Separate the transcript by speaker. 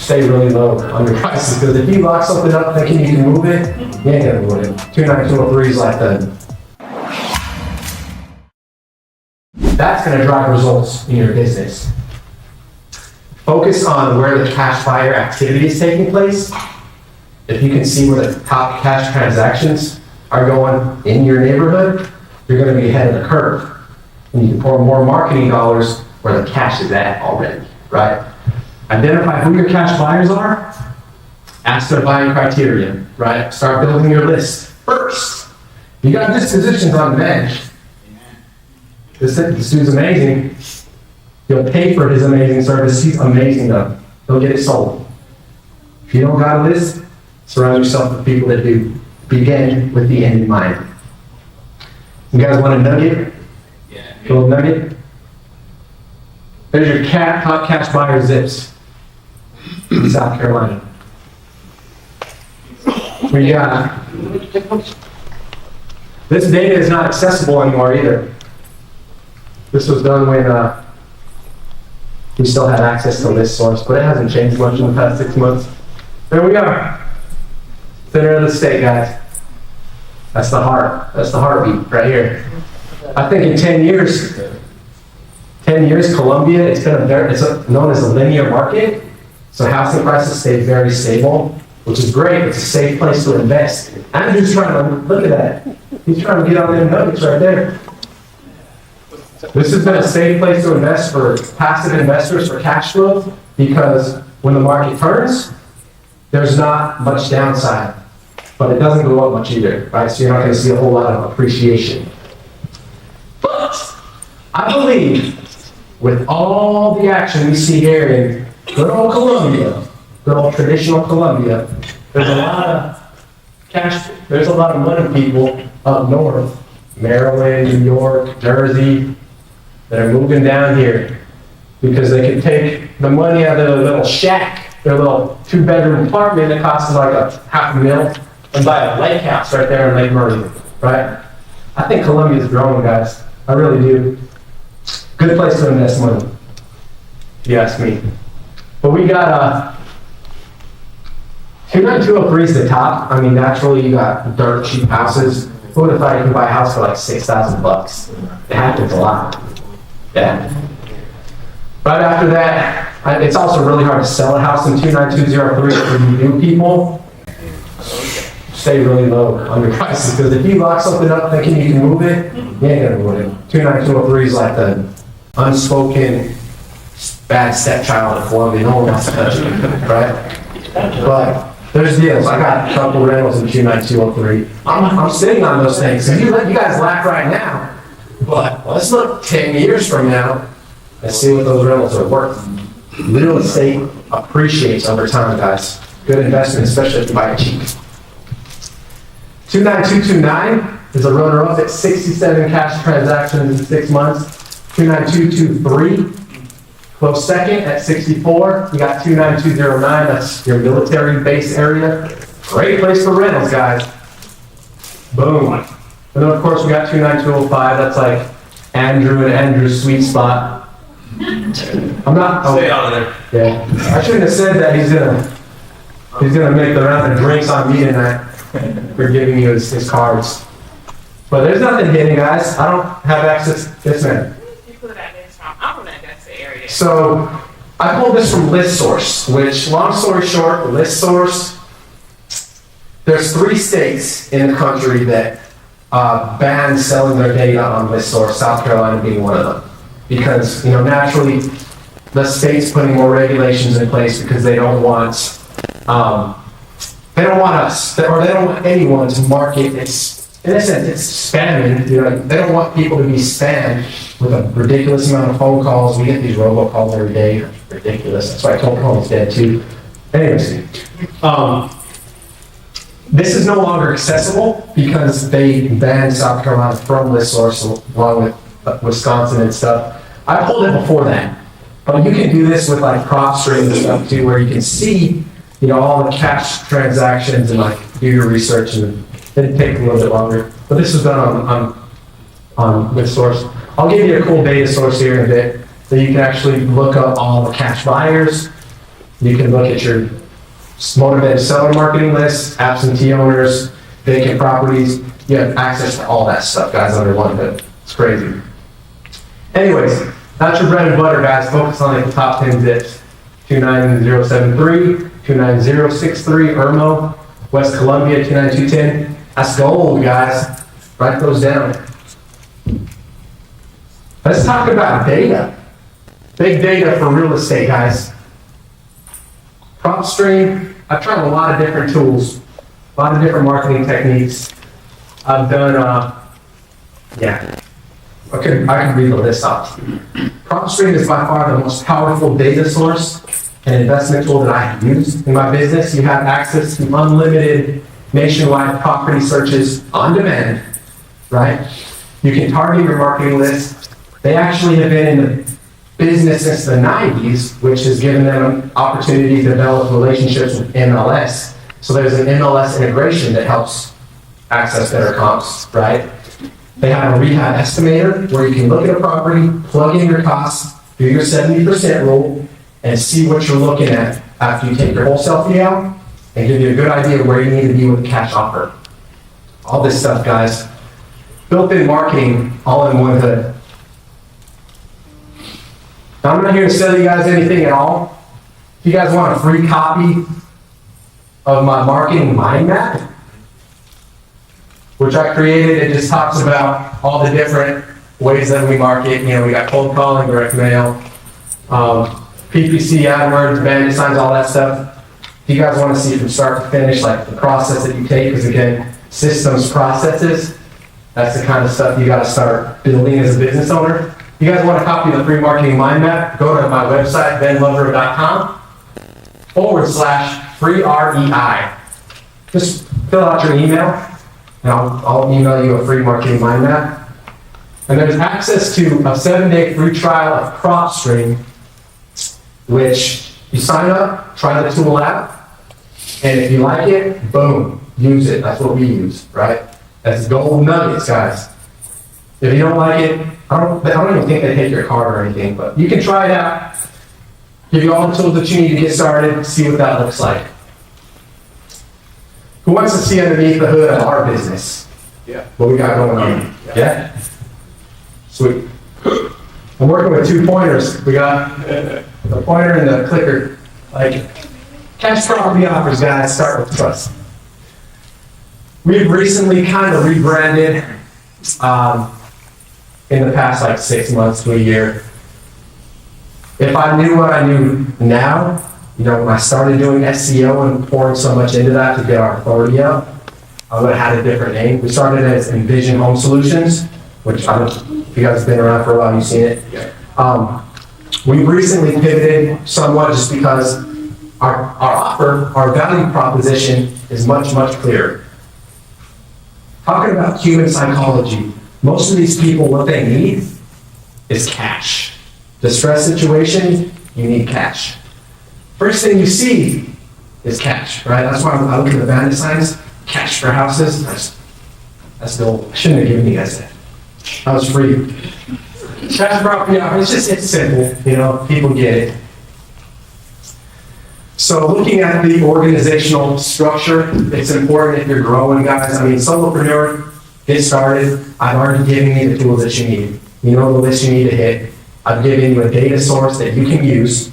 Speaker 1: stay really low on your prices, because if you lock something up thinking you can move it, you ain't gonna move it. 29203 is like that's gonna drive results in your business. Focus on where the cash buyer activity is taking place. If you can see where the top cash transactions are going in your neighborhood, you're gonna be ahead of the curve. And you can pour more marketing dollars where the cash is at already, right? Identify who your cash buyers are, ask their buying criteria, right? Start building your list first. You got dispositions on the bench. This dude's amazing. He'll pay for his amazing service. He's amazing though. He'll get it sold. If you don't got a list, surround yourself with people that do. Begin with the end in mind. You guys want a nugget? Yeah. A little nugget? There's your top cash buyer zips in South Carolina. We got, this data is not accessible anymore either. This was done when we still had access to list source, but it hasn't changed much in the past 6 months. There we are. Center of the state, guys. That's the heart. That's the heartbeat right here. I think in 10 years, Columbia, it's known as a linear market. So housing prices stay very stable, which is great. It's a safe place to invest. Andrew's trying to, look at that. He's trying to get on them nuggets right there. This has been a safe place to invest for passive investors for cash flow, because when the market turns, there's not much downside, but it doesn't go up much either, right? So you're not going to see a whole lot of appreciation. But I believe with all the action we see here in good old Columbia, good old traditional Columbia, there's a lot of cash, there's a lot of money people up north, Maryland, New York, Jersey, that are moving down here because they can take the money out of their little shack, their little 2-bedroom apartment that costs like $500,000, and buy a lake house right there in Lake Murray, right? I think Columbia's growing, guys. I really do. Good place to invest money, if you ask me. But we got 29203 is the top. I mean, naturally, you got dirt cheap houses. Who would have thought you could buy a house for like $6,000? It happens a lot. Yeah. Right after that, it's also really hard to sell a house in 29203 for new people. Stay really low on your prices, because if you lock something up thinking you can move it, you ain't gonna move it. 29203 is like the unspoken bad stepchild of Columbia. No one wants to touch it, right? But there's deals. I got a couple rentals in 29203. I'm sitting on those things. And you guys laugh right now, but let's look 10 years from now and see what those rentals are worth. Real estate appreciates over time, guys. Good investment, especially if you buy it cheap. 29229 is a runner-up at 67 cash transactions in 6 months. 29223, close second at 64. You got 29209, that's your military base area. Great place for rentals, guys. Boom. And then of course we got 29205, that's like Andrew and Andrew's sweet spot. I'm not.
Speaker 2: Stay out of
Speaker 1: there. Yeah. I shouldn't have said that. He's gonna make the round of drinks on me tonight for giving you his cards. But there's nothing hidden, guys. I don't have access. Yes, ma'am. So I pulled this from ListSource, which, long story short, ListSource, there's 3 states in the country that ban selling their data on ListSource, South Carolina being one of them. Because, naturally, the state's putting more regulations in place because they don't want us, or they don't want anyone to market. In a sense, it's spamming. They don't want people to be spammed with a ridiculous amount of phone calls. We get these robocalls every day. Ridiculous. That's why I told Paul's dead too. Anyways, this is no longer accessible because they banned South Carolina from ListSource along with Wisconsin and stuff. I pulled it before that, but you can do this with like prop strings and stuff too, where you can see, all the cash transactions and like do your research, and it'd take a little bit longer. But this is done on ListSource. I'll give you a cool data source here in a bit, so you can actually look up all the cash buyers You can look at your motivated seller marketing list, absentee owners, vacant properties. You have access to all that stuff, guys, under one hood. It's crazy. Anyways, that's your bread and butter, guys. Focus on the top 10 zips. 29073, 29063, Irmo, West Columbia, 29210. That's gold, guys. Write those down. Let's talk about data. Big data for real estate, guys. PropStream, I've tried a lot of different tools, a lot of different marketing techniques. I've done, I can read the list off. PropStream is by far the most powerful data source and investment tool that I have used in my business. You have access to unlimited nationwide property searches on demand, right? You can target your marketing list. They actually have been in the business since the 90s, which has given them an opportunity to develop relationships with MLS. So there's an MLS integration that helps access better comps, right? They have a rehab estimator where you can look at a property, plug in your costs, do your 70% rule, and see what you're looking at after you take your wholesale fee out, and give you a good idea of where you need to be with a cash offer. All this stuff, guys. Built-in marketing, all in one hood. Now, I'm not here to sell you guys anything at all. If you guys want a free copy of my marketing mind map, which I created, it just talks about all the different ways that we market. You know, we got cold calling, direct mail, PPC, AdWords, bandit signs, all that stuff. If you guys want to see from start to finish, like the process that you take, because again, systems, processes, that's the kind of stuff you got to start building as a business owner. If you guys want a copy of the free marketing mind map, go to my website, benlovro.com/free REI. Just fill out your email, and I'll email you a free marketing mind map. And there's access to a 7-day free trial of PropStream, which you sign up, try the tool out, and if you like it, boom, use it. That's what we use, right? That's gold nuggets, guys. If you don't like it, I don't even think they take your card or anything, but you can try it out. Give you all the tools that you need to get started, see what that looks like. Who wants to see underneath the hood of our business?
Speaker 2: Yeah.
Speaker 1: What we got going on? Yeah? Sweet. I'm working with 2 pointers. We got the pointer and the clicker. Like, cash property offers, guys, start with trust. We've recently kind of rebranded in the past like 6 months to a year. If I knew what I knew now, you know, when I started doing SEO and pouring so much into that to get our authority out, I would have had a different name. We started as Envision Home Solutions, which I don't know if you guys have been around for a while, you've seen it.
Speaker 2: Yeah.
Speaker 1: We've recently pivoted somewhat just because our offer, our value proposition is much, much clearer. Talking about human psychology, most of these people, what they need is cash. Distress situation, you need cash. First thing you see is cash, right? That's why I look at the bandit signs, cash for houses. That's gold. I shouldn't have given you guys that. That was free. Cash property, it's simple, you know, people get it. So looking at the organizational structure, it's important if you're growing, guys. I mean, solopreneur, get started. I've already given you the tools that you need. You know the list you need to hit. I've given you a data source that you can use.